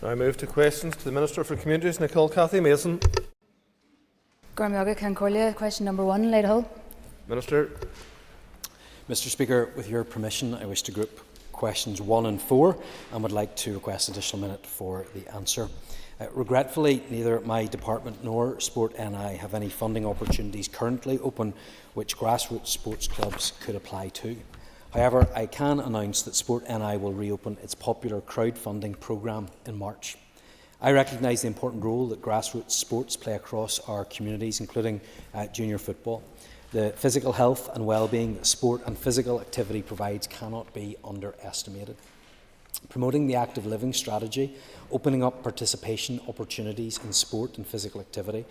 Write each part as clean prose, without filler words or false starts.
Now I move to questions to the Minister for Communities, Nicole Cathy Mason. Gormiaga Concordia, question number 1, Latehull. Minister. Mr Speaker, with your permission, I wish to group questions 1 and 4 and would like to request an additional minute for the answer. Regretfully, neither my department nor Sport NI have any funding opportunities currently open which grassroots sports clubs could apply to. However, I can announce that Sport NI will reopen its popular crowdfunding programme in March. I recognise the important role that grassroots sports play across our communities, including junior football. The physical health and well-being that sport and physical activity provides cannot be underestimated. Promoting the active living strategy, opening up participation opportunities in sport and physical activity,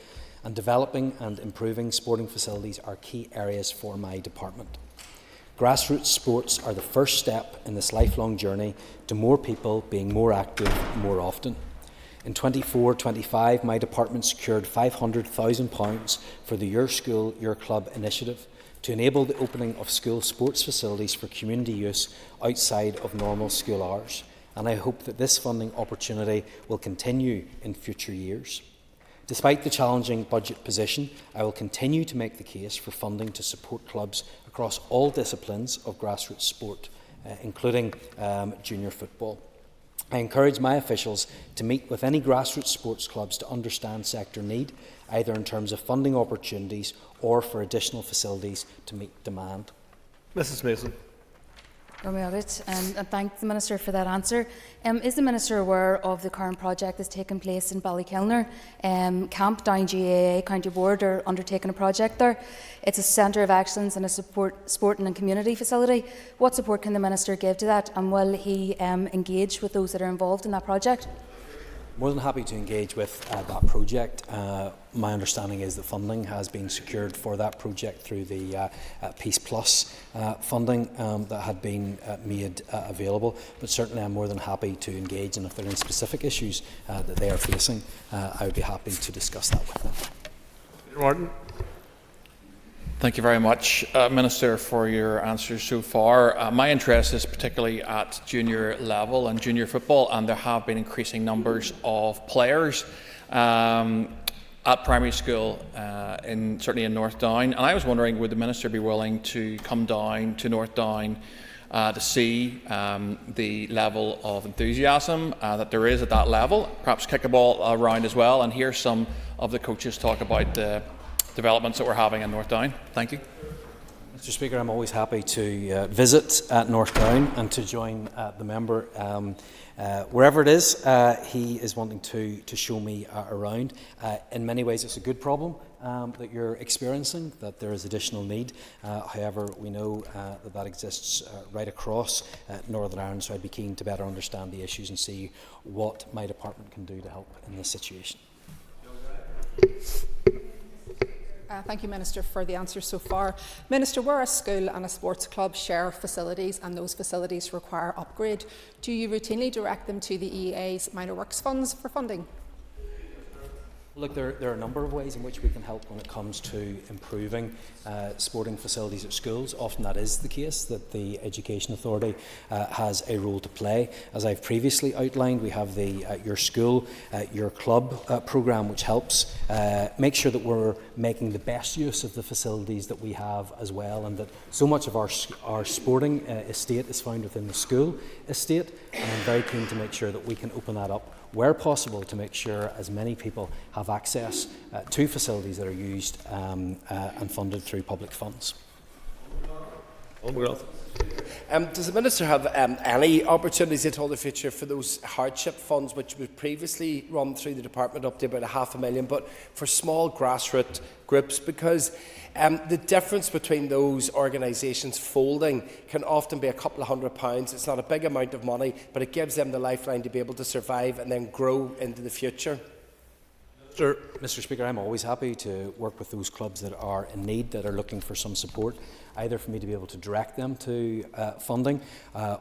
and developing and improving sporting facilities are key areas for my department. Grassroots sports are the first step in this lifelong journey to more people being more active more often. In 24-25, my department secured £500,000 for the Your School, Your Club initiative to enable the opening of school sports facilities for community use outside of normal school hours, and I hope that this funding opportunity will continue in future years. Despite the challenging budget position, I will continue to make the case for funding to support clubs across all disciplines of grassroots sport, including junior football. I encourage my officials to meet with any grassroots sports clubs to understand sector need, either in terms of funding opportunities or for additional facilities to meet demand. Mrs Mason. Gormiaga, and thank the Minister for that answer. Is the Minister aware of the current project that's taking place in Ballykilner? Camp Down GAA County Board are undertaking a project there. It's a centre of excellence and a sporting and community facility. What support can the Minister give to that, and will he engage with those that are involved in that project? More than happy to engage with that project. My understanding is that funding has been secured for that project through the Peace Plus funding that had been made available, but certainly I'm more than happy to engage, and if there are any specific issues that they are facing, I would be happy to discuss that with them. Peter Martin. Thank you very much, Minister, for your answers so far. My interest is particularly at junior level and junior football, and there have been increasing numbers of players at primary school, certainly in North Down. And I was wondering, would the Minister be willing to come down to North Down to see the level of enthusiasm that there is at that level, perhaps kick a ball around as well, and hear some of the coaches talk about the developments that we're having in North Down? Thank you. Mr Speaker, I'm always happy to visit at North Down and to join the member wherever it is he is wanting to show me around. In many ways it's a good problem that you're experiencing, that there is additional need. However, we know that exists right across Northern Ireland, so I'd be keen to better understand the issues and see what my department can do to help in this situation. Thank you, Minister, for the answer so far. Minister, where a school and a sports club share facilities and those facilities require upgrade, do you routinely direct them to the EA's minor works funds for funding? Look, there are a number of ways in which we can help when it comes to improving sporting facilities at schools. Often that is the case, that the Education Authority has a role to play. As I've previously outlined, we have the Your School, Your Club programme, which helps make sure that we're making the best use of the facilities that we have as well, and that so much of our sporting estate is found within the school estate, and I'm very keen to make sure that we can open that up where possible to make sure as many people have access to facilities that are used and funded through public funds. Does the Minister have any opportunities at all in the future for those hardship funds which would previously run through the department up to about £500,000, but for small grassroots groups? Because the difference between those organisations folding can often be a couple of £100. It's not a big amount of money, but it gives them the lifeline to be able to survive and then grow into the future. Mr Speaker, I'm always happy to work with those clubs that are in need, that are looking for some support. either for me to be able to direct them to funding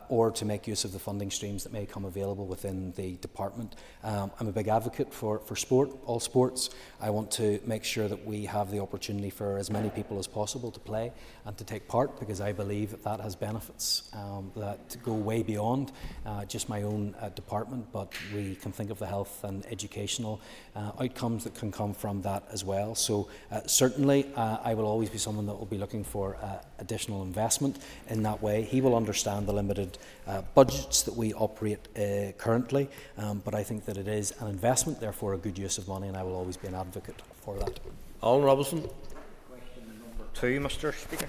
or to make use of the funding streams that may come available within the department. I'm a big advocate for sport, all sports. I want to make sure that we have the opportunity for as many people as possible to play and to take part, because I believe that that has benefits that go way beyond just my own department, but we can think of the health and educational outcomes that can come from that as well. So certainly I will always be someone that will be looking for additional investment in that way. He will understand the limited budgets that we operate currently, but I think that it is an investment, therefore a good use of money, and I will always be an advocate for that. Alan Robinson. Question number 2, Mr. Speaker.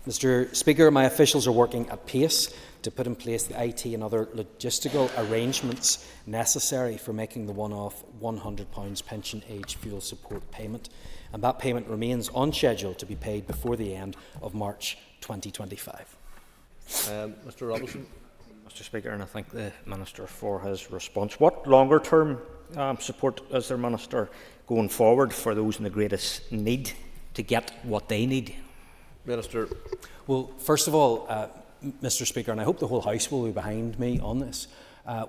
Mr. Speaker, my officials are working at pace to put in place the IT and other logistical arrangements necessary for making the one-off £100 pension age fuel support payment, and that payment remains on schedule to be paid before the end of March 2025. Mr. Robinson. Mr. Speaker, and I thank the Minister for his response. What longer-term support is there, Minister, going forward for those in the greatest need to get what they need? Minister. Well, first of all, Mr. Speaker, and I hope the whole House will be behind me on this,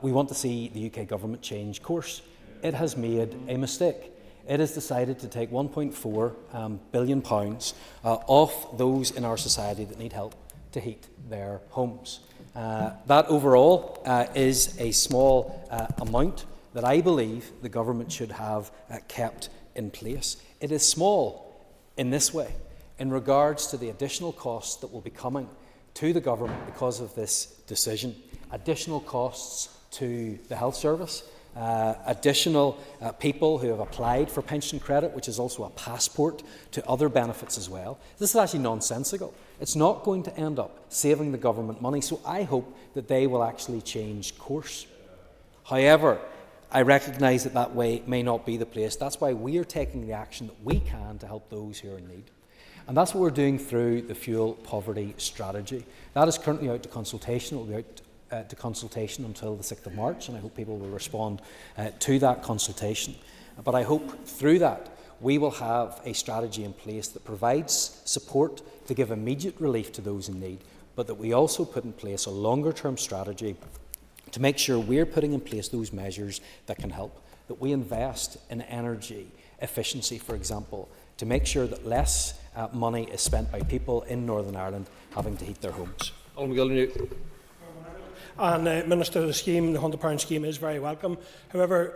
we want to see the UK Government change course. It has made a mistake. It has decided to take £1.4 billion off those in our society that need help to heat their homes. That overall is a small amount that I believe the government should have kept in place. It is small in this way in regards to the additional costs that will be coming to the government because of this decision, additional costs to the health service, additional people who have applied for pension credit, which is also a passport to other benefits as well. This is actually nonsensical. It's not going to end up saving the government money, so I hope that they will actually change course. However, I recognise that that way may not be the place. That's why we are taking the action that we can to help those who are in need. And that's what we're doing through the fuel poverty strategy. That is currently out to consultation. It will be out to consultation until the 6th of March, and I hope people will respond to that consultation. But I hope through that we will have a strategy in place that provides support to give immediate relief to those in need, but that we also put in place a longer-term strategy to make sure we're putting in place those measures that can help, that we invest in energy efficiency, for example, to make sure that less money is spent by people in Northern Ireland having to heat their homes. And Minister, the scheme, the £100 scheme, is very welcome. However,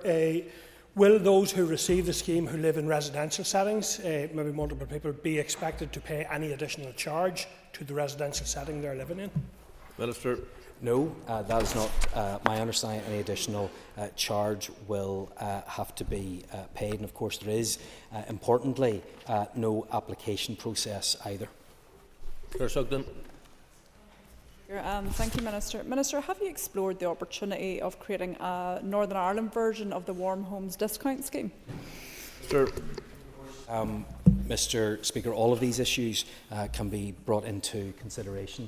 will those who receive the scheme who live in residential settings, maybe multiple people, be expected to pay any additional charge to the residential setting they're living in? Minister. No, that is not my understanding. Any additional charge will have to be paid, and of course there is, importantly, no application process either. Claire Sugden. Thank you, Minister. Minister, have you explored the opportunity of creating a Northern Ireland version of the Warm Homes discount scheme? Mr. Speaker, all of these issues can be brought into consideration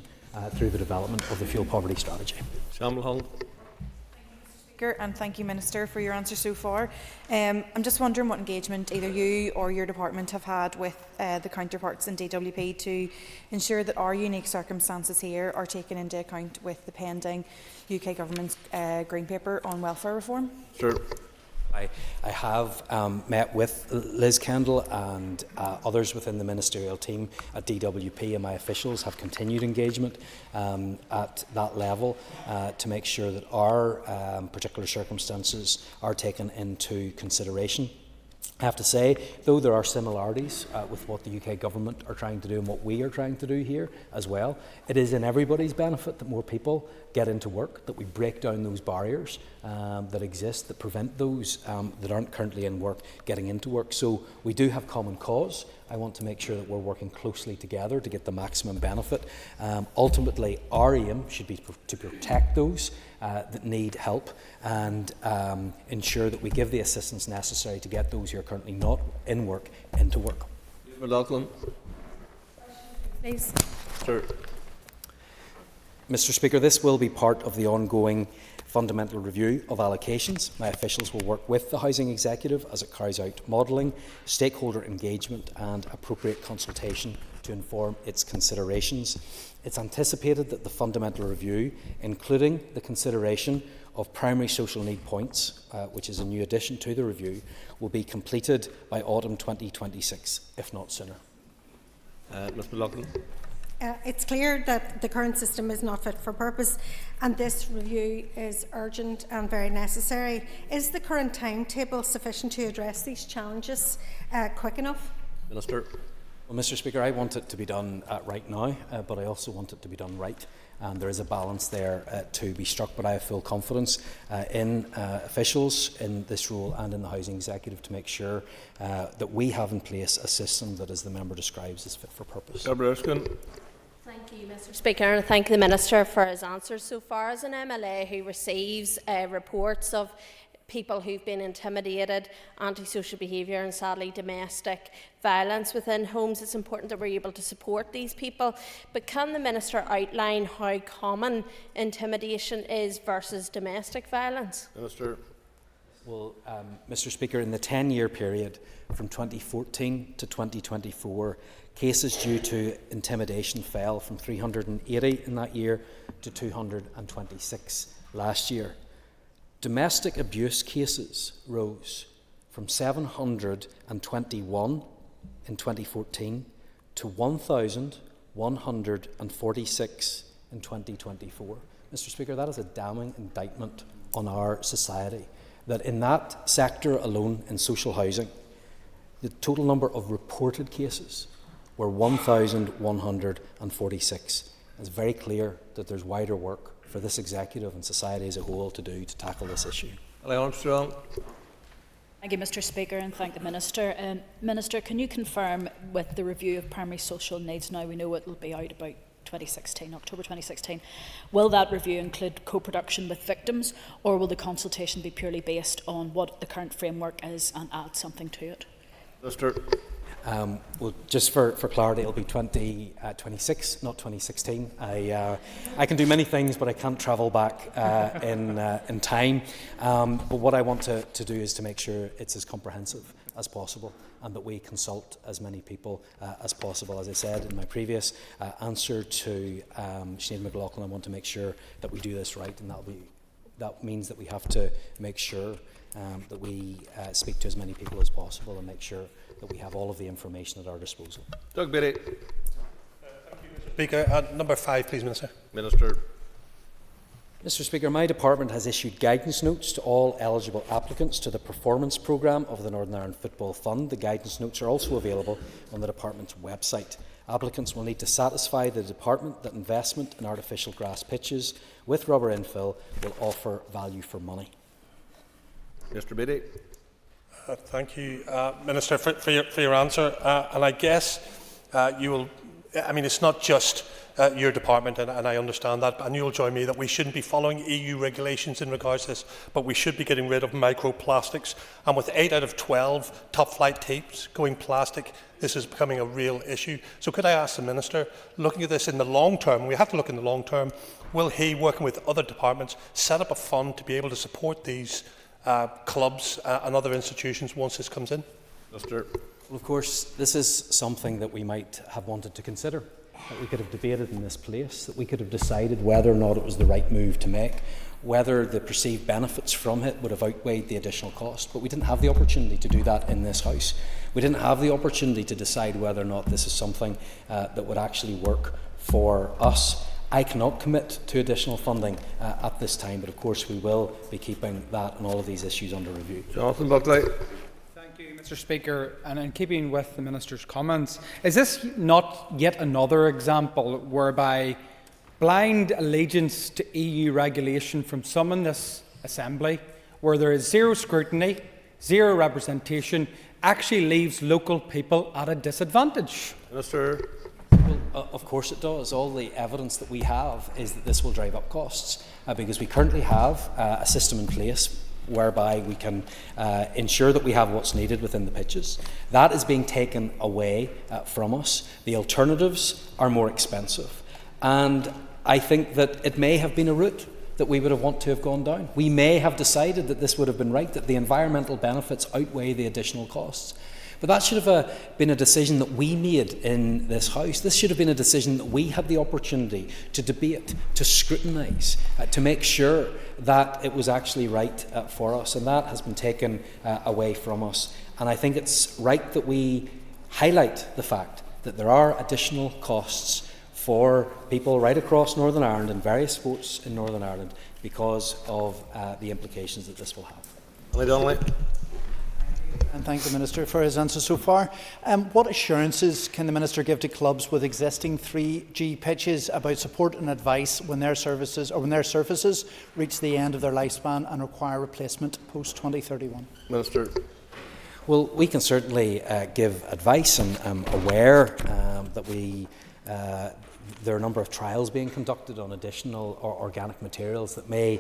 through the development of the fuel poverty strategy. And thank you, Minister, for your answer so far. I'm just wondering what engagement either you or your department have had with the counterparts in DWP to ensure that our unique circumstances here are taken into account with the pending UK Government's Green Paper on welfare reform? Sure. I have met with Liz Kendall and others within the ministerial team at DWP, and my officials have continued engagement at that level to make sure that our particular circumstances are taken into consideration. I have to say, though, there are similarities with what the UK Government are trying to do and what we are trying to do here as well. It is in everybody's benefit that more people get into work, that we break down those barriers that exist, that prevent those that aren't currently in work getting into work. So we do have common cause. I want to make sure that we're working closely together to get the maximum benefit. Ultimately, our aim should be to protect those that need help and ensure that we give the assistance necessary to get those who are currently not in work into work. Please. Sure. Mr. Speaker, this will be part of the ongoing fundamental review of allocations. My officials will work with the Housing Executive as it carries out modelling, stakeholder engagement and appropriate consultation to inform its considerations. It's anticipated that the fundamental review, including the consideration of primary social need points, which is a new addition to the review, will be completed by autumn 2026, if not sooner. Ms McLaughlin. It's clear that the current system is not fit for purpose, and this review is urgent and very necessary. Is the current timetable sufficient to address these challenges quick enough? Minister. Well, Mr. Speaker, I want it to be done right now, but I also want it to be done right. And there is a balance there to be struck, but I have full confidence in officials in this role and in the Housing Executive to make sure that we have in place a system that, as the member describes, is fit for purpose. Thank you, Mr. Speaker, and I thank the Minister for his answers so far. As an MLA who receives reports of people who've been intimidated, antisocial behaviour and sadly domestic violence within homes, it's important that we're able to support these people. But can the Minister outline how common intimidation is versus domestic violence? Minister. Well, Mr. Speaker, in the 10-year period from 2014 to 2024, cases due to intimidation fell from 380 in that year to 226 last year. Domestic abuse cases rose from 721 in 2014 to 1,146 in 2024. Mr. Speaker, that is a damning indictment on our society, that in that sector alone, in social housing, the total number of reported cases were 1,146. It's very clear that there's wider work for this executive and society as a whole to do to tackle this issue. Armstrong. Thank you, Mr. Speaker, and thank the Minister. Minister, can you confirm with the review of primary social needs, now we know it will be out about October 2016, will that review include co-production with victims, or will the consultation be purely based on what the current framework is and add something to it? Minister. Well, just for clarity, it'll be 2026, not 2016. I can do many things, but I can't travel back in time. But what I want to do is to make sure it's as comprehensive as possible and that we consult as many people as possible. As I said in my previous answer to Sinead McLaughlin, I want to make sure that we do this right, and that means that we have to make sure that we speak to as many people as possible and make sure that we have all of the information at our disposal. Doug Beattie. Thank you, Mr. Speaker. Number 5, please, Minister. Minister. Mr. Speaker, my department has issued guidance notes to all eligible applicants to the performance programme of the Northern Ireland Football Fund. The guidance notes are also available on the department's website. Applicants will need to satisfy the department that investment in artificial grass pitches with rubber infill will offer value for money. Mr. Beattie. Thank you, Minister, for your answer. And I guess you will, I mean, it's not just your department, and I understand that, and you'll join me that we shouldn't be following EU regulations in regards to this, but we should be getting rid of microplastics. And with 8 out of 12 top-flight tapes going plastic, this is becoming a real issue. So could I ask the Minister, looking at this in the long term, we have to look in the long term, will he, working with other departments, set up a fund to be able to support these clubs and other institutions once this comes in? Minister. Well, of course, this is something that we might have wanted to consider, that we could have debated in this place, that we could have decided whether or not it was the right move to make, whether the perceived benefits from it would have outweighed the additional cost. But we didn't have the opportunity to do that in this House. We didn't have the opportunity to decide whether or not this is something that would actually work for us. I cannot commit to additional funding at this time, but of course we will be keeping that and all of these issues under review. Jonathan Buckley. Thank you, Mr. Speaker. And in keeping with the Minister's comments, is this not yet another example whereby blind allegiance to EU regulation from some in this Assembly, where there is zero scrutiny, zero representation, actually leaves local people at a disadvantage? Minister. Well, of course it does. All the evidence that we have is that this will drive up costs because we currently have a system in place whereby we can ensure that we have what's needed within the pitches. That is being taken away from us. The alternatives are more expensive, and I think that it may have been a route that we would have want to have gone down. We may have decided that this would have been right, that the environmental benefits outweigh the additional costs. But that should have been a decision that we made in this House. This should have been a decision that we had the opportunity to debate, to scrutinise, to make sure that it was actually right for us. And that has been taken away from us. And I think it's right that we highlight the fact that there are additional costs for people right across Northern Ireland and various sports in Northern Ireland because of the implications that this will have. Lee Donnelly. And thank the Minister for his answer so far. What assurances can the Minister give to clubs with existing 3G pitches about support and advice when their surfaces reach the end of their lifespan and require replacement post 2031? Minister. Well, we can certainly give advice, and I'm aware that there are a number of trials being conducted on additional or organic materials that may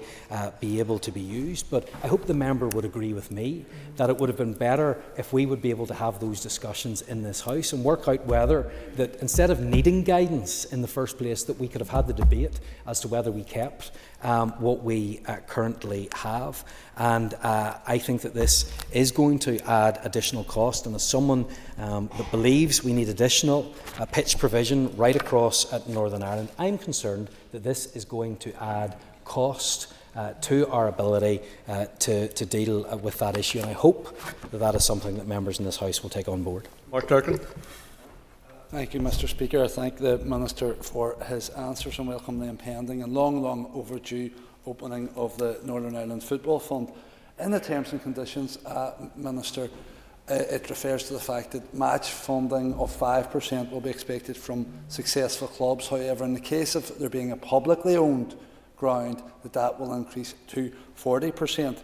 be able to be used. But I hope the member would agree with me that it would have been better if we would be able to have those discussions in this House and work out whether that instead of needing guidance in the first place, that we could have had the debate as to whether we kept what we currently have. And I think that this is going to add additional cost. And as someone that believes we need additional pitch provision right across at Northern Ireland, I'm concerned that this is going to add cost to our ability to deal with that issue. And I hope that that is something that members in this House will take on board. Mark Durkan. Thank you, Mr. Speaker. I thank the Minister for his answers and welcome the impending and long overdue opening of the Northern Ireland Football Fund. In the terms and conditions, Minister, it refers to the fact that match funding of 5% will be expected from successful clubs. However, in the case of there being a publicly owned ground, that will increase to 40%.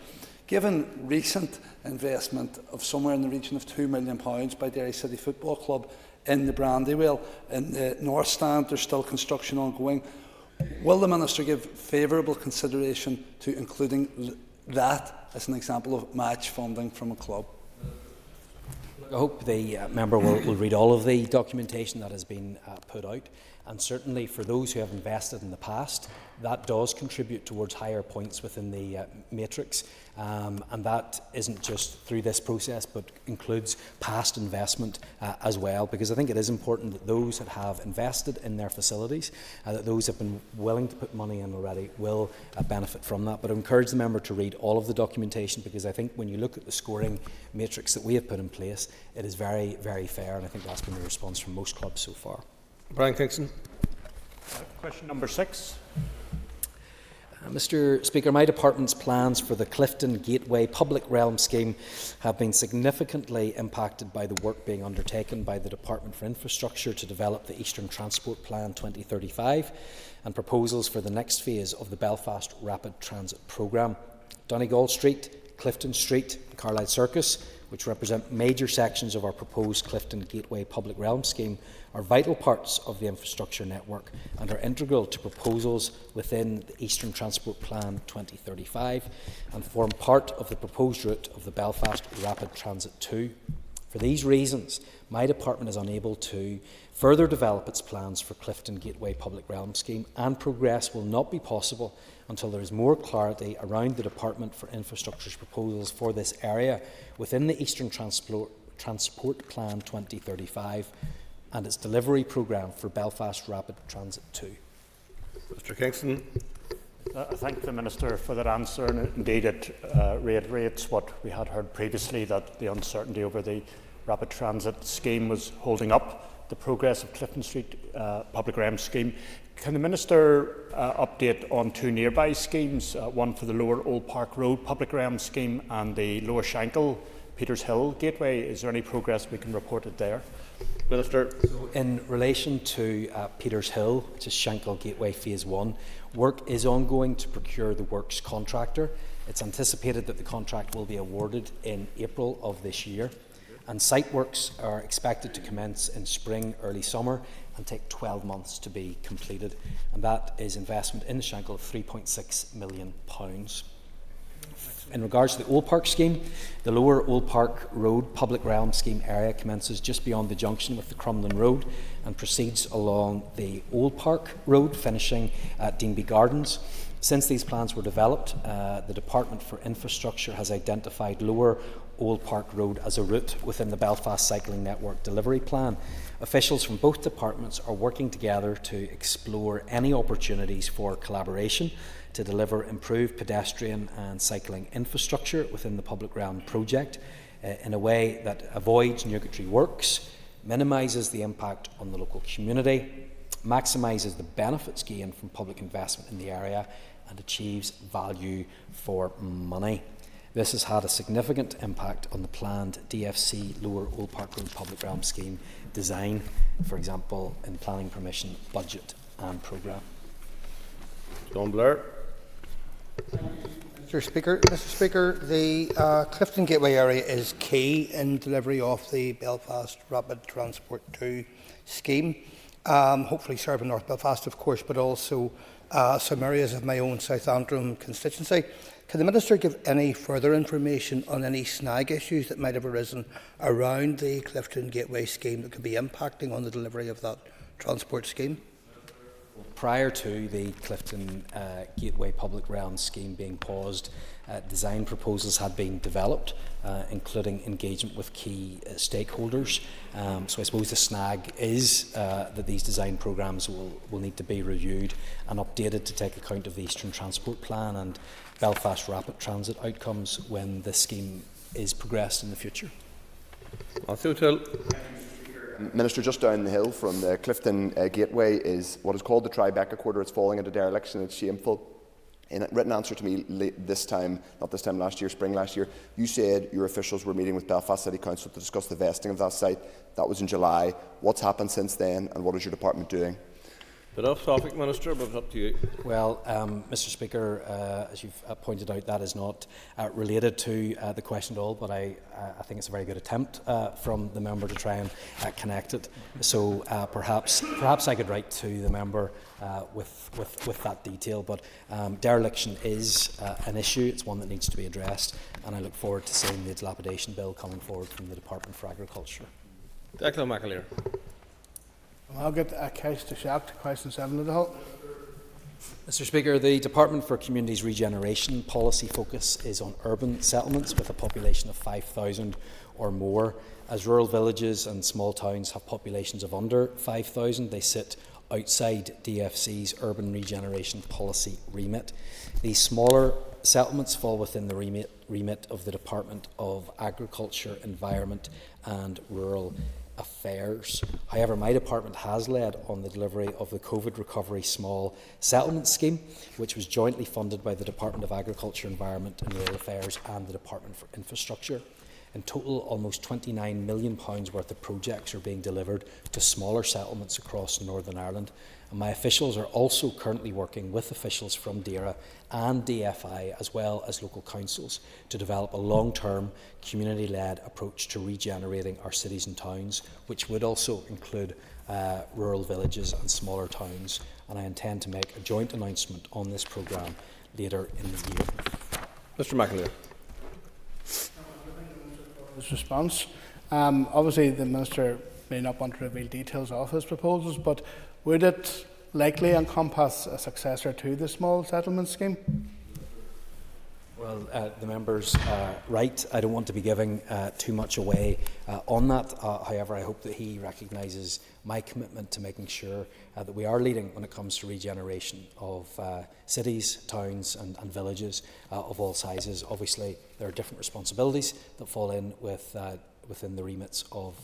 Given recent investment of somewhere in the region of £2 million by Derry City Football Club in the Brandywell, in the North Stand, there's still construction ongoing. Will the Minister give favourable consideration to including that as an example of match funding from a club? I hope the member will read all of the documentation that has been put out, and certainly for those who have invested in the past, that does contribute towards higher points within the matrix, and that isn't just through this process but includes past investment as well, because I think it is important that those that have invested in their facilities, that those who have been willing to put money in already will benefit from that. But I encourage the member to read all of the documentation, because I think when you look at the scoring matrix that we have put in place, it is very, very fair, and I think that's been the response from most clubs so far. Brian Kingston. Question number 6. Mr. Speaker, my department's plans for the Clifton Gateway Public Realm Scheme have been significantly impacted by the work being undertaken by the Department for Infrastructure to develop the Eastern Transport Plan 2035 and proposals for the next phase of the Belfast Rapid Transit Programme. Donegal Street, Clifton Street and Carlisle Circus, which represent major sections of our proposed Clifton Gateway Public Realm Scheme, are vital parts of the infrastructure network and are integral to proposals within the Eastern Transport Plan 2035 and form part of the proposed route of the Belfast Rapid Transit 2. For these reasons, my department is unable to further develop its plans for Clifton Gateway Public Realm Scheme, and progress will not be possible until there is more clarity around the Department for Infrastructure's proposals for this area within the Eastern Transport Plan 2035 and its delivery programme for Belfast Rapid Transit 2. Mr. Kingston. I thank the Minister for that answer, and indeed it reiterates what we had heard previously, that the uncertainty over the rapid transit scheme was holding up the progress of Clifton Street Public Realm Scheme. Can the Minister update on two nearby schemes, one for the Lower Old Park Road Public Realm Scheme and the Lower Shankill Peters Hill Gateway? Is there any progress we can report it there? Minister. In relation to Peters Hill, which is Shankill Gateway Phase 1, work is ongoing to procure the works contractor. It's anticipated that the contract will be awarded in April of this year, and site works are expected to commence in spring, early summer, and take 12 months to be completed. And that is investment in the Shankill of £3.6 million. In regards to the Old Park scheme, the Lower Old Park Road Public Realm Scheme area commences just beyond the junction with the Crumlin Road and proceeds along the Old Park Road, finishing at Deanby Gardens. Since these plans were developed, the Department for Infrastructure has identified Lower Old Park Road as a route within the Belfast Cycling Network delivery plan. Officials from both departments are working together to explore any opportunities for collaboration to deliver improved pedestrian and cycling infrastructure within the public realm project in a way that avoids nugatory works, minimises the impact on the local community, maximises the benefits gained from public investment in the area, and achieves value for money. This has had a significant impact on the planned DFC Lower Old Park Road Public Realm Scheme design, for example, in planning permission, budget and programme. John Blair. Mr. Speaker, the Clifton Gateway area is key in delivery of the Belfast Rapid Transport 2 scheme. Hopefully serving North Belfast, of course, but also some areas of my own South Antrim constituency. Can the Minister give any further information on any snag issues that might have arisen around the Clifton Gateway scheme that could be impacting on the delivery of that transport scheme? Prior to the Clifton Gateway Public Realm Scheme being paused, design proposals had been developed, including engagement with key stakeholders. So I suppose the snag is that these design programmes will need to be reviewed and updated to take account of the Eastern Transport Plan and Belfast Rapid Transit outcomes when this scheme is progressed in the future. Matthew Till. Minister, just down the hill from the Clifton Gateway is what is called the Tribeca Quarter. It's falling into dereliction. It's shameful. In a written answer to me last year, spring last year, you said your officials were meeting with Belfast City Council to discuss the vesting of that site. That was in July. What's happened since then, and what is your department doing? Bit off topic, Minister, but it's up to you. Well, Mr. Speaker, as you've pointed out, that is not related to the question at all, but I think it's a very good attempt from the member to try and connect it. So perhaps I could write to the member with that detail, but dereliction is an issue. It's one that needs to be addressed, and I look forward to seeing the dilapidation bill coming forward from the Department for Agriculture. Declan McAleer. I'll get a case to shout to question 7 of the Hall. Mr. Speaker, the Department for Communities Regeneration policy focus is on urban settlements with a population of 5,000 or more. As rural villages and small towns have populations of under 5,000, they sit outside DFC's urban regeneration policy remit. These smaller settlements fall within the remit of the Department of Agriculture, Environment and Rural Affairs. However, my department has led on the delivery of the COVID Recovery Small Settlement Scheme, which was jointly funded by the Department of Agriculture, Environment and Rural Affairs and the Department for Infrastructure. In total, almost £29 million worth of projects are being delivered to smaller settlements across Northern Ireland. And my officials are also currently working with officials from DAERA and DFI, as well as local councils, to develop a long-term, community-led approach to regenerating our cities and towns, which would also include rural villages and smaller towns. And I intend to make a joint announcement on this programme later in the year. Mr. McAleer. His response. Obviously, the Minister may not want to reveal details of his proposals, but would it likely encompass a successor to the small settlement scheme? Well, the member's right. I don't want to be giving too much away on that. However, I hope that he recognises my commitment to making sure that we are leading when it comes to regeneration of cities, towns and villages of all sizes. Obviously, there are different responsibilities that fall in with within the remits of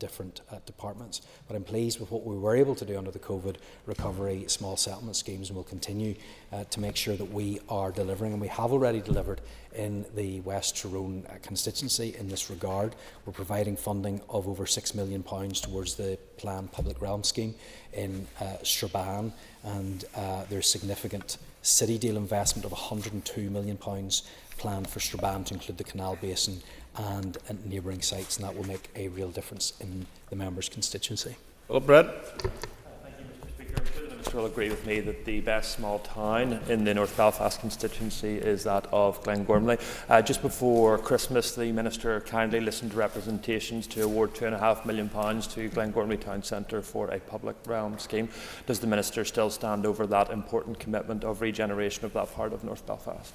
different departments. But I'm pleased with what we were able to do under the COVID Recovery Small Settlement Schemes, and will continue to make sure that we are delivering, and we have already delivered in the West Tyrone constituency in this regard. We're providing funding of over £6 million towards the planned Public Realm Scheme in Strabane, and there's significant city deal investment of £102 million planned for Strabane to include the Canal Basin and neighbouring sites, and that will make a real difference in the member's constituency. Well, Brett. Thank you, Mr. Speaker. Minister will agree with me that the best small town in the North Belfast constituency is that of Glengormley. Just before Christmas, the Minister kindly listened to representations to award £2.5 million to Glengormley Town Centre for a public realm scheme. Does the Minister still stand over that important commitment of regeneration of that part of North Belfast?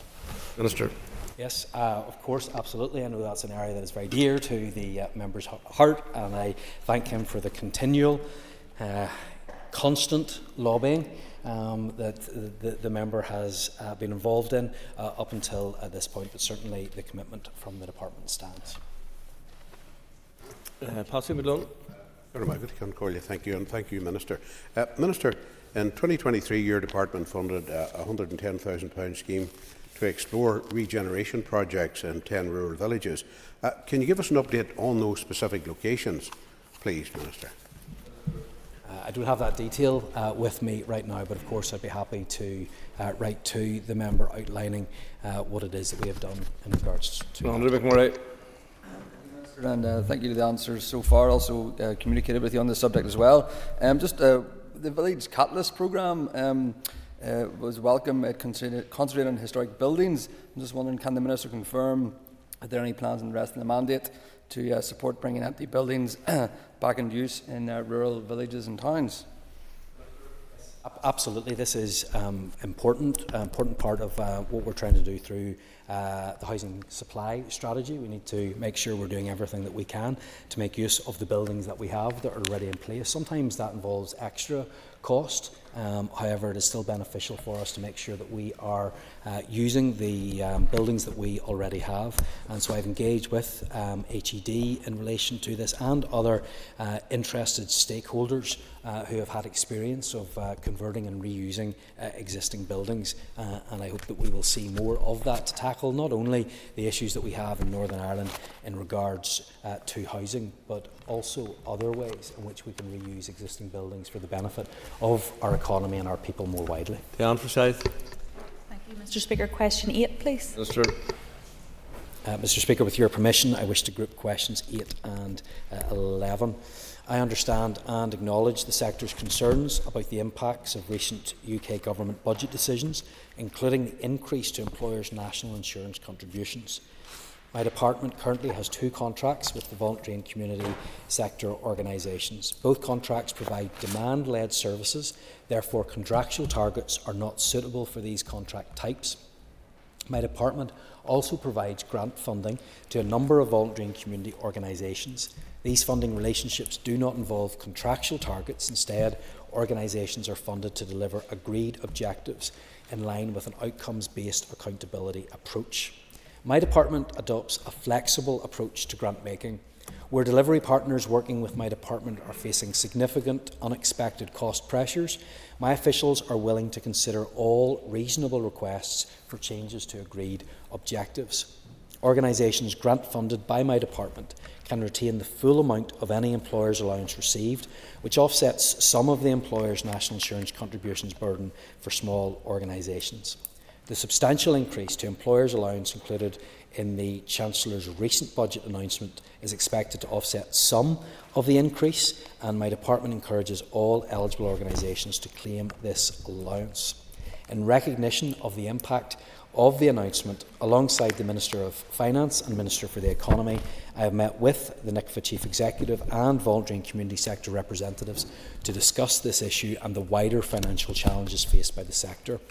Minister. Yes, of course, absolutely. I know that's an area that is very dear to the member's heart, and I thank him for the continual, constant lobbying that the member has been involved in up until this point, but certainly the commitment from the department stands. Patsy McDonald. Thank you, and thank you, Minister. Minister, in 2023, your department funded a £110,000 scheme to explore regeneration projects in 10 rural villages. Can you give us an update on those specific locations, please, Minister? I don't have that detail with me right now, but of course I'd be happy to write to the member outlining what it is that we have done in regards to And thank you to the answers so far. Also communicated with you on this subject as well. The Village Catalyst programme was welcome. It concentrated on historic buildings. I'm just wondering, can the Minister confirm are there any plans in the rest of the mandate to support bringing empty buildings back into use in rural villages and towns? Absolutely, this is important part of what we're trying to do through the housing supply strategy. We need to make sure we're doing everything that we can to make use of the buildings that we have that are already in place. Sometimes that involves extra cost. However, it is still beneficial for us to make sure that we are using the buildings that we already have. And so I've engaged with HED in relation to this and other interested stakeholders who have had experience of converting and reusing existing buildings. And I hope that we will see more of that to tackle not only the issues that we have in Northern Ireland in regards to housing, but also other ways in which we can reuse existing buildings for the benefit of our economy and our people more widely. Diane Forsyth. Thank you, Mr. Speaker. Question 8, please. Minister. Mr. Speaker, with your permission, I wish to group questions 8 and 11. I understand and acknowledge the sector's concerns about the impacts of recent UK Government budget decisions, including the increase to employers' national insurance contributions. My department currently has 2 contracts with the voluntary and community sector organisations. Both contracts provide demand-led services, therefore contractual targets are not suitable for these contract types. My department also provides grant funding to a number of voluntary and community organisations. These funding relationships do not involve contractual targets. Instead, organisations are funded to deliver agreed objectives in line with an outcomes-based accountability approach. My department adopts a flexible approach to grant making. Where delivery partners working with my department are facing significant unexpected cost pressures, my officials are willing to consider all reasonable requests for changes to agreed objectives. Organisations grant funded by my department can retain the full amount of any employer's allowance received, which offsets some of the employer's national insurance contributions burden for small organisations. The substantial increase to employers' allowance included in the Chancellor's recent budget announcement is expected to offset some of the increase, and my department encourages all eligible organisations to claim this allowance. In recognition of the impact of the announcement, alongside the Minister of Finance and Minister for the Economy, I have met with the NICFA Chief Executive and voluntary and community sector representatives to discuss this issue and the wider financial challenges faced by the sector.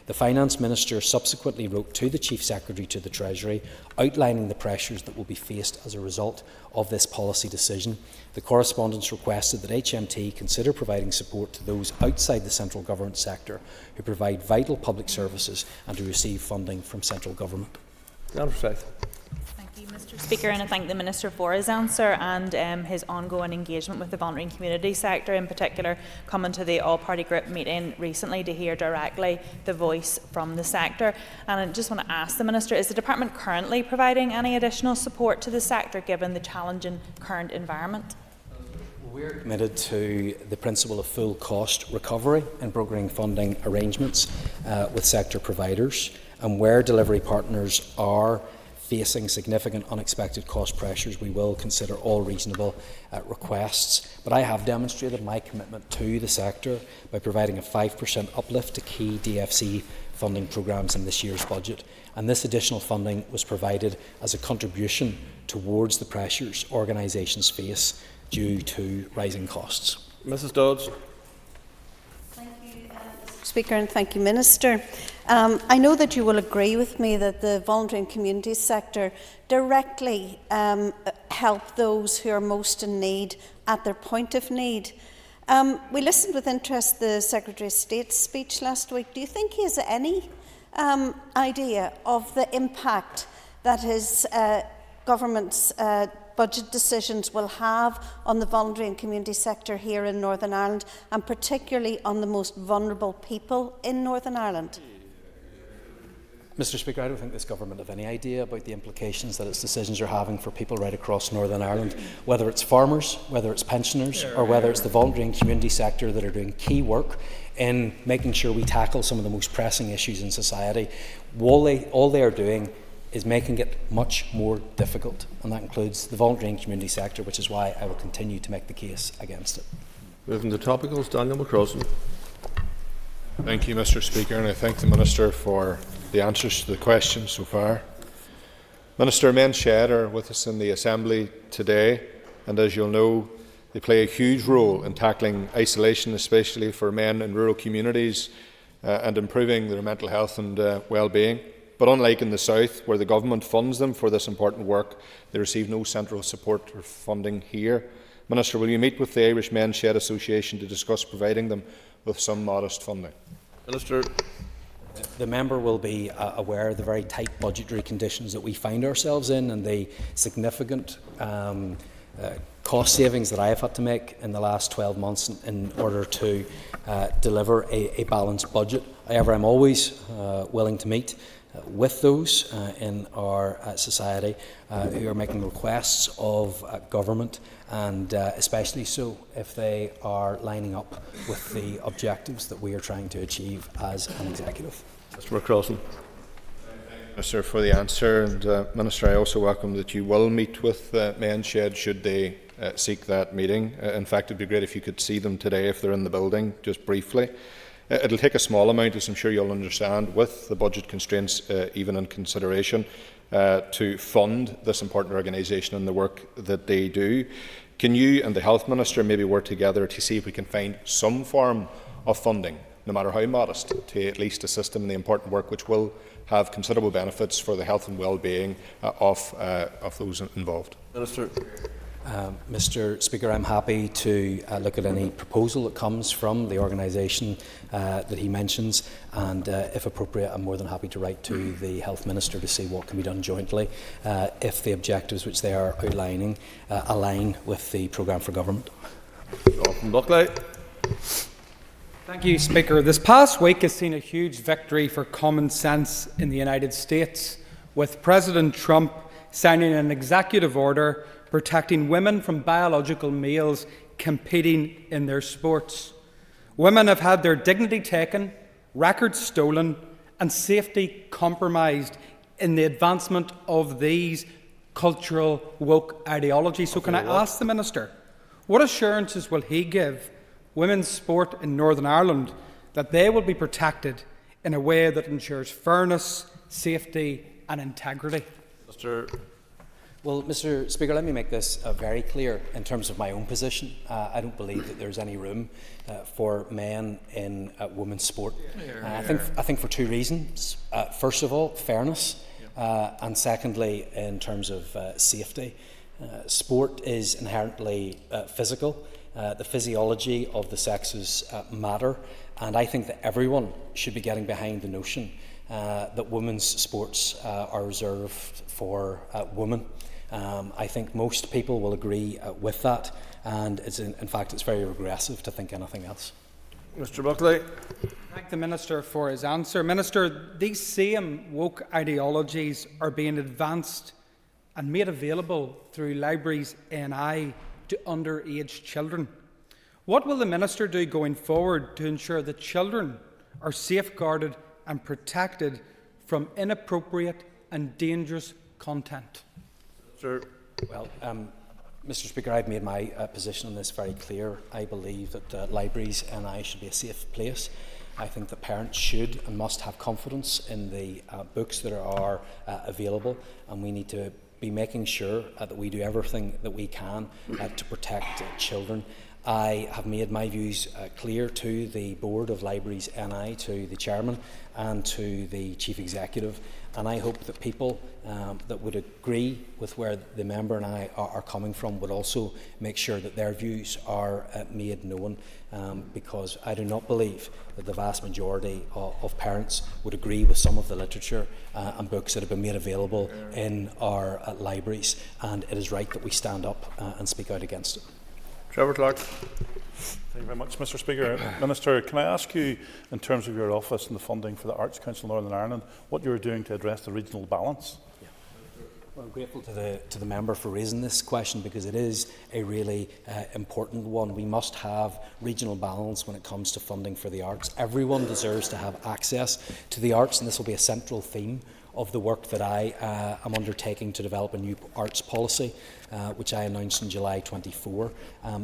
The Finance Minister subsequently wrote to the Chief Secretary to the Treasury, outlining the pressures that will be faced as a result of this policy decision. The correspondence requested that HMT consider providing support to those outside the central government sector who provide vital public services and who receive funding from central government. Mr. Speaker, and I thank the Minister for his answer and his ongoing engagement with the voluntary and community sector, in particular coming to the all-party group meeting recently to hear directly the voice from the sector. And I just want to ask the Minister, is the Department currently providing any additional support to the sector given the challenging current environment? We're committed to the principle of full cost recovery and brokering funding arrangements with sector providers, and where delivery partners are facing significant unexpected cost pressures, we will consider all reasonable requests. But I have demonstrated my commitment to the sector by providing a 5% uplift to key DFC funding programmes in this year's budget. And this additional funding was provided as a contribution towards the pressures organisations face due to rising costs. Mrs Dodds. Thank you, Mr. Speaker, and thank you, Minister. I know that you will agree with me that the voluntary and community sector directly help those who are most in need at their point of need. We listened with interest to the Secretary of State's speech last week. Do you think he has any idea of the impact that his government's budget decisions will have on the voluntary and community sector here in Northern Ireland, and particularly on the most vulnerable people in Northern Ireland? Mr Speaker, I don't think this government have any idea about the implications that its decisions are having for people right across Northern Ireland, whether it's farmers, whether it's pensioners, or whether it's the voluntary and community sector that are doing key work in making sure we tackle some of the most pressing issues in society. All they are doing is making it much more difficult, and that includes the voluntary and community sector, which is why I will continue to make the case against it. Moving to topicals, Daniel McCrossan. Thank you, Mr Speaker, and I thank the Minister for the answers to the questions so far. Minister, Men Shed are with us in the Assembly today, and as you'll know, they play a huge role in tackling isolation, especially for men in rural communities, and improving their mental health and well-being. But unlike in the South, where the government funds them for this important work, they receive no central support or funding here. Minister, will you meet with the Irish Men Shed Association to discuss providing them with some modest funding? Minister. The member will be aware of the very tight budgetary conditions that we find ourselves in, and the significant cost savings that I have had to make in the last 12 months in order to deliver a balanced budget. However, I'm always willing to meet with those in our society who are making requests of government, and especially so if they are lining up with the objectives that we are trying to achieve as an executive. Mr McCrossan. Minister, for the answer, and Minister, I also welcome that you will meet with Men Shed should they seek that meeting. In fact, it would be great if you could see them today if they're in the building, just briefly. It'll take a small amount, as I'm sure you'll understand, with the budget constraints even in consideration, to fund this important organisation and the work that they do. Can you and the Health Minister maybe work together to see if we can find some form of funding, no matter how modest, to at least assist them in the important work which will have considerable benefits for the health and well-being of those involved? Minister. Mr Speaker, I'm happy to look at any proposal that comes from the organisation that he mentions, and if appropriate, I'm more than happy to write to the Health Minister to see what can be done jointly if the objectives which they are outlining align with the programme for government. Buckley. Thank you, Speaker. This past week has seen a huge victory for common sense in the United States, with President Trump signing an executive order protecting women from biological males competing in their sports. Women have had their dignity taken, records stolen, and safety compromised in the advancement of these cultural woke ideologies. So can I ask the Minister, what assurances will he give women's sport in Northern Ireland that they will be protected in a way that ensures fairness, safety and integrity? Well, Mr Speaker, let me make this very clear in terms of my own position. I don't believe that there's any room for men in women's sport. I think for two reasons. First of all, fairness, and secondly, in terms of safety. Sport is inherently physical. The physiology of the sexes matter, and I think that everyone should be getting behind the notion that women's sports are reserved for women. I think most people will agree with that, and in fact it's very regressive to think anything else. Mr Buckley. Thank the Minister for his answer. Minister, these same woke ideologies are being advanced and made available through libraries NI to underage children. What will the Minister do going forward to ensure that children are safeguarded and protected from inappropriate and dangerous content? Sir. Well, Mr. Speaker, I've made my position on this very clear. I believe that libraries and I should be a safe place. I think that parents should and must have confidence in the books that are available, and we need to be making sure that we do everything that we can to protect children. I have made my views clear to the Board of Libraries NI, to the Chairman and to the Chief Executive, and I hope that people that would agree with where the member and I are coming from would also make sure that their views are made known, because I do not believe that the vast majority of parents would agree with some of the literature and books that have been made available in our libraries, and it is right that we stand up and speak out against it. Trevor Clark. Thank you very much, Mr. Speaker. Minister, can I ask you, in terms of your office and the funding for the Arts Council Northern Ireland, what you are doing to address the regional balance? Well, I'm grateful to the member for raising this question, because it is a really important one. We must have regional balance when it comes to funding for the arts. Everyone deserves to have access to the arts, and this will be a central theme of the work that I am undertaking to develop a new arts policy, which I announced in July 24.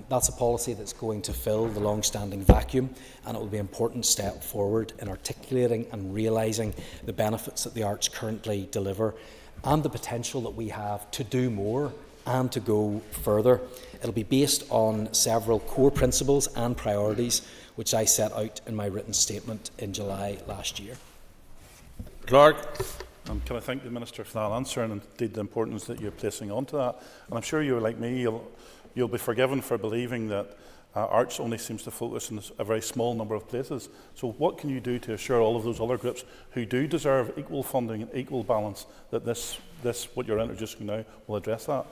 That's a policy that's going to fill the long-standing vacuum, and it will be an important step forward in articulating and realising the benefits that the arts currently deliver, and the potential that we have to do more and to go further. It will be based on several core principles and priorities, which I set out in my written statement in July last year. Clark. Can I thank the Minister for that answer, and indeed the importance that you're placing onto that. And I'm sure you're like me, you'll be forgiven for believing that arts only seems to focus in a very small number of places. So what can you do to assure all of those other groups who do deserve equal funding and equal balance that this what you're introducing now will address that?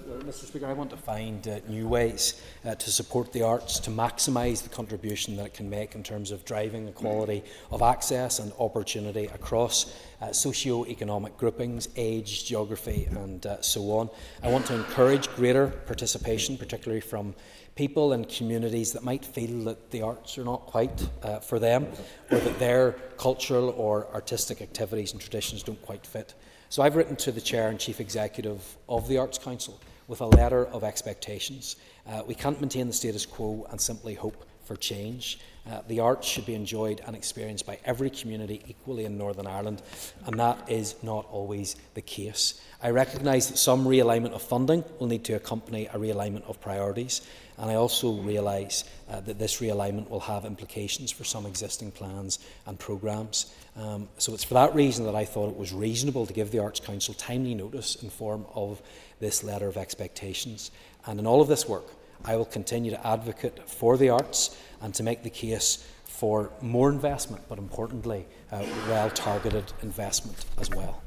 Well, Mr. Speaker, I want to find new ways to support the arts, to maximise the contribution that it can make in terms of driving equality of access and opportunity across socio-economic groupings, age, geography and so on. I want to encourage greater participation, particularly from people and communities that might feel that the arts are not quite for them, or that their cultural or artistic activities and traditions don't quite fit. So I've written to the Chair and Chief Executive of the Arts Council with a letter of expectations. We can't maintain the status quo and simply hope for change. The arts should be enjoyed and experienced by every community equally in Northern Ireland, and that is not always the case. I recognise that some realignment of funding will need to accompany a realignment of priorities, and I also realise that this realignment will have implications for some existing plans and programmes. So it's for that reason that I thought it was reasonable to give the Arts Council timely notice in form of this letter of expectations. And in all of this work, I will continue to advocate for the arts and to make the case for more investment, but importantly, well-targeted investment as well.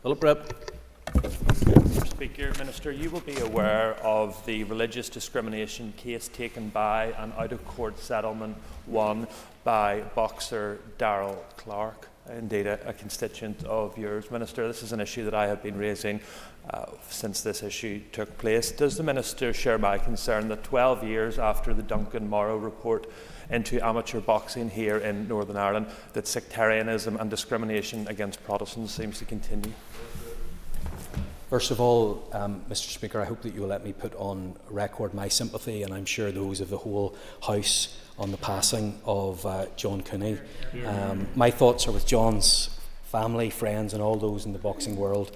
Philip Rep. Mr. Speaker, Minister, you will be aware of the religious discrimination case taken by an out-of-court settlement won by boxer Darrell Clark, indeed a constituent of yours. Minister, this is an issue that I have been raising since this issue took place. Does the Minister share my concern that 12 years after the Duncan Morrow report into amateur boxing here in Northern Ireland, that sectarianism and discrimination against Protestants seems to continue? First of all, Mr. Speaker, I hope that you will let me put on record my sympathy, and I'm sure those of the whole House, on the passing of John Cooney. My thoughts are with John's family, friends and all those in the boxing world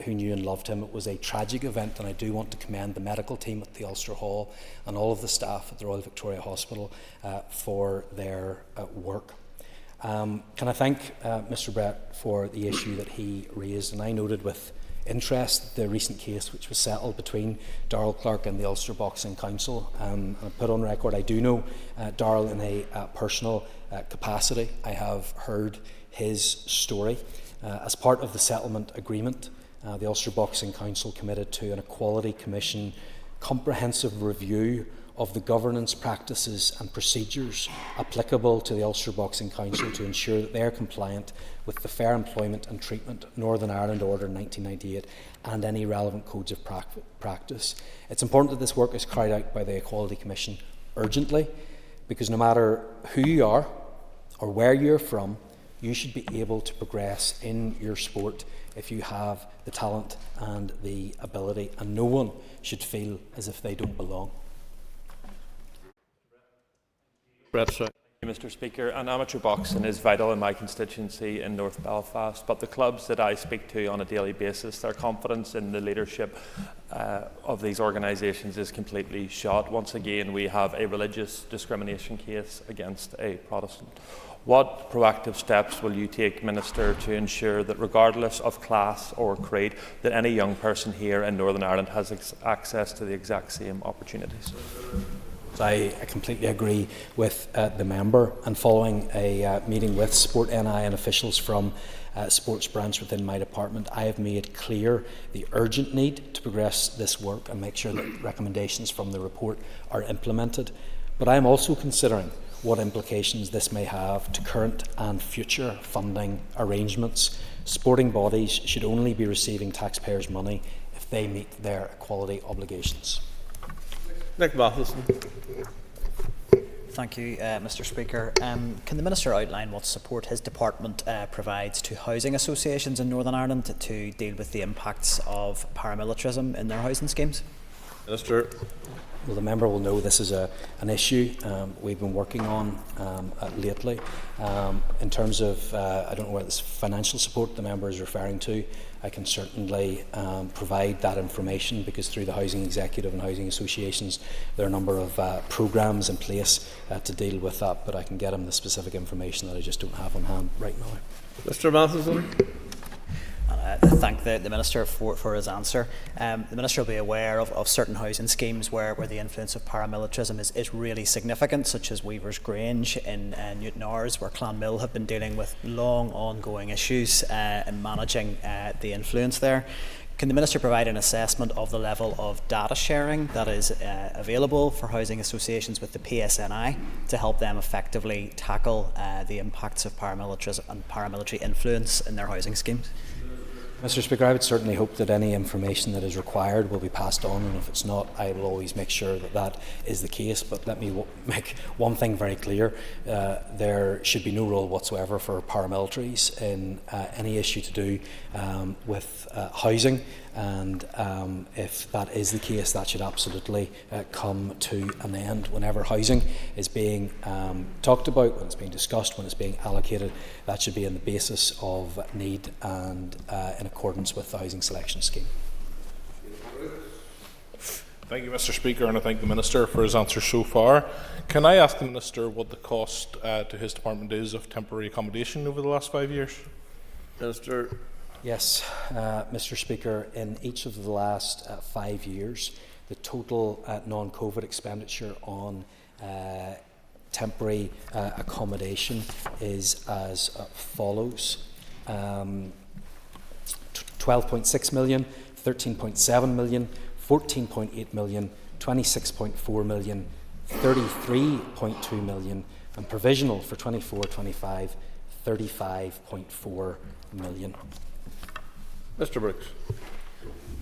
who knew and loved him. It was a tragic event, and I do want to commend the medical team at the Ulster Hall and all of the staff at the Royal Victoria Hospital for their work. Can I thank Mr. Brett for the issue that he raised, and I noted with interest the recent case which was settled between Darrell Clark and the Ulster Boxing Council. I put on record I do know Darrell in a personal capacity. I have heard his story. As part of the settlement agreement, the Ulster Boxing Council committed to an Equality Commission comprehensive review of the governance practices and procedures applicable to the Ulster Boxing Council to ensure that they are compliant with the Fair Employment and Treatment Northern Ireland Order 1998 and any relevant codes of practice. It's important that this work is carried out by the Equality Commission urgently, because no matter who you are or where you're from, You should be able to progress in your sport if you have the talent and the ability, and no one should feel as if they don't belong. Thank you, Mr. Speaker. And amateur boxing is vital in my constituency in North Belfast, but the clubs that I speak to on a daily basis, their confidence in the leadership of these organisations is completely shot. Once again, we have a religious discrimination case against a Protestant. What proactive steps will you take, Minister, to ensure that regardless of class or creed, that any young person here in Northern Ireland has access to the exact same opportunities? I completely agree with the member, and following a meeting with Sport NI and officials from sports branch within my department, I have made clear the urgent need to progress this work and make sure that recommendations from the report are implemented. But I am also considering what implications this may have to current and future funding arrangements. Sporting bodies should only be receiving taxpayers' money if they meet their equality obligations. Nick Matheson. Thank you, Mr. Speaker. Can the Minister outline what support his department provides to housing associations in Northern Ireland to deal with the impacts of paramilitarism in their housing schemes? Minister. Well, the member will know this is an issue we've been working on lately. In terms of, I don't know what this financial support the member is referring to, I can certainly provide that information, because through the Housing Executive and Housing Associations there are a number of programmes in place to deal with that, but I can get him the specific information that I just don't have on hand right now. Mr. Matheson. Thank the Minister for his answer. The Minister will be aware of certain housing schemes where the influence of paramilitarism is really significant, such as Weaver's Grange in Newtownards, where Clonmill have been dealing with long ongoing issues in managing the influence there. Can the Minister provide an assessment of the level of data sharing that is available for housing associations with the PSNI to help them effectively tackle the impacts of paramilitarism and paramilitary influence in their housing schemes? Mr. Speaker, I would certainly hope that any information that is required will be passed on, and if it's not, I will always make sure that that is the case. But let me make one thing very clear. There should be no role whatsoever for paramilitaries in any issue to do with housing, and if that is the case, that should absolutely come to an end. Whenever housing is being talked about, when it's being discussed, when it's being allocated, that should be on the basis of need and in accordance with the housing selection scheme. Thank you, Mr. Speaker, and I thank the Minister for his answer so far. Can I ask the Minister what the cost to his department is of temporary accommodation over the last 5 years? Minister. Yes, Mr. Speaker, in each of the last 5 years, the total non-COVID expenditure on temporary accommodation is as follows. 12.6 million, 13.7 million, 14.8 million, 26.4 million, 33.2 million, and provisional for 24-25, 35.4 million. Mr. Brooks.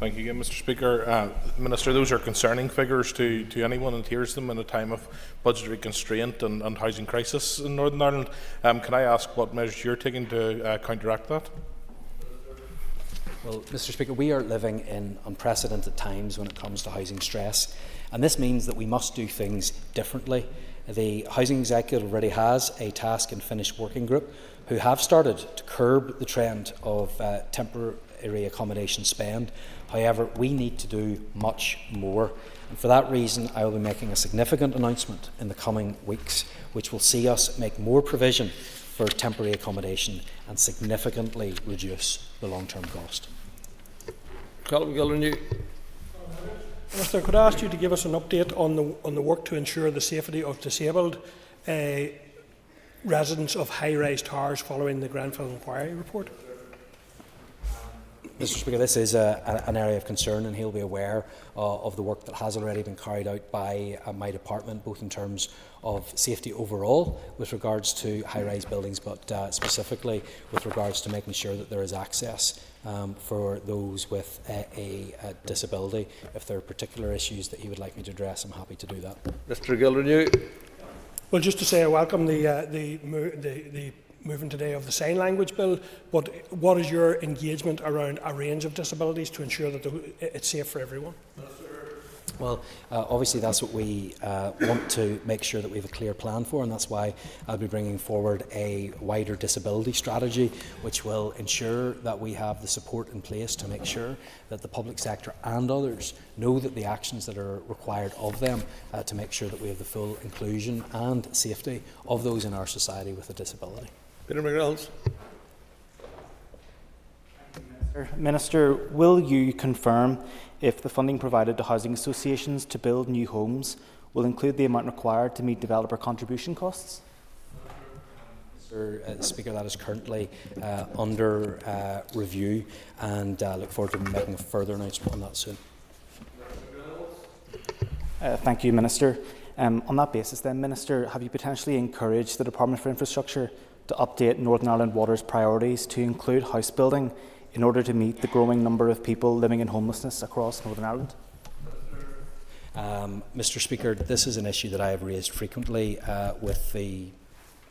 Thank you again, Mr. Speaker. Minister, those are concerning figures to anyone that hears them in a time of budgetary constraint and housing crisis in Northern Ireland. Can I ask what measures you're taking to counteract that? Well, Mr. Speaker, we are living in unprecedented times when it comes to housing stress, and this means that we must do things differently. The Housing Executive already has a task and finish working group who have started to curb the trend of temporary accommodation spend. However, we need to do much more, and for that reason I will be making a significant announcement in the coming weeks which will see us make more provision for temporary accommodation and significantly reduce the long-term cost. Minister, could I ask you to give us an update on the work to ensure the safety of disabled residents of high-rise towers following the Grenfell inquiry report? Mr. Speaker, this is an area of concern, and he'll be aware of the work that has already been carried out by my department, both in terms of safety overall with regards to high-rise buildings, but specifically with regards to making sure that there is access for those with a disability. If there are particular issues that he would like me to address, I'm happy to do that. Mr. Gilrenew. Well, just to say I welcome the moving today of the sign language bill, but what is your engagement around a range of disabilities to ensure that it's safe for everyone? Well, obviously that's what we want to make sure that we have a clear plan for, and that's why I'll be bringing forward a wider disability strategy which will ensure that we have the support in place to make sure that the public sector and others know that the actions that are required of them to make sure that we have the full inclusion and safety of those in our society with a disability. Peter McReynolds. Minister, will you confirm if the funding provided to housing associations to build new homes will include the amount required to meet developer contribution costs? Mr. Speaker, that is currently under review, and look forward to making a further announcement on that soon. Thank you, Minister. On that basis then, Minister, have you potentially encouraged the Department for Infrastructure to update Northern Ireland Water's priorities to include house building in order to meet the growing number of people living in homelessness across Northern Ireland? Mr. Speaker, this is an issue that I have raised frequently with the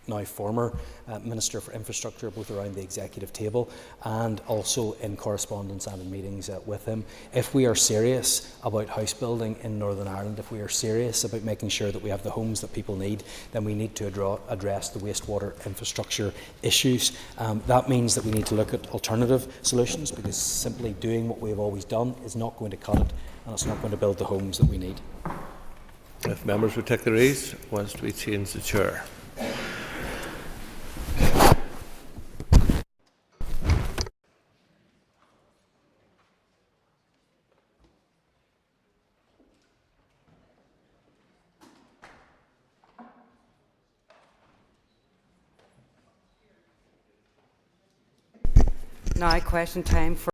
now former Minister for Infrastructure, both around the executive table and also in correspondence and in meetings with him. If we are serious about house building in Northern Ireland, if we are serious about making sure that we have the homes that people need, then we need to address the wastewater infrastructure issues. That means that we need to look at alternative solutions, because simply doing what we have always done is not going to cut it, and it's not going to build the homes that we need. If members would take their ease whilst we change the chair. Now question time for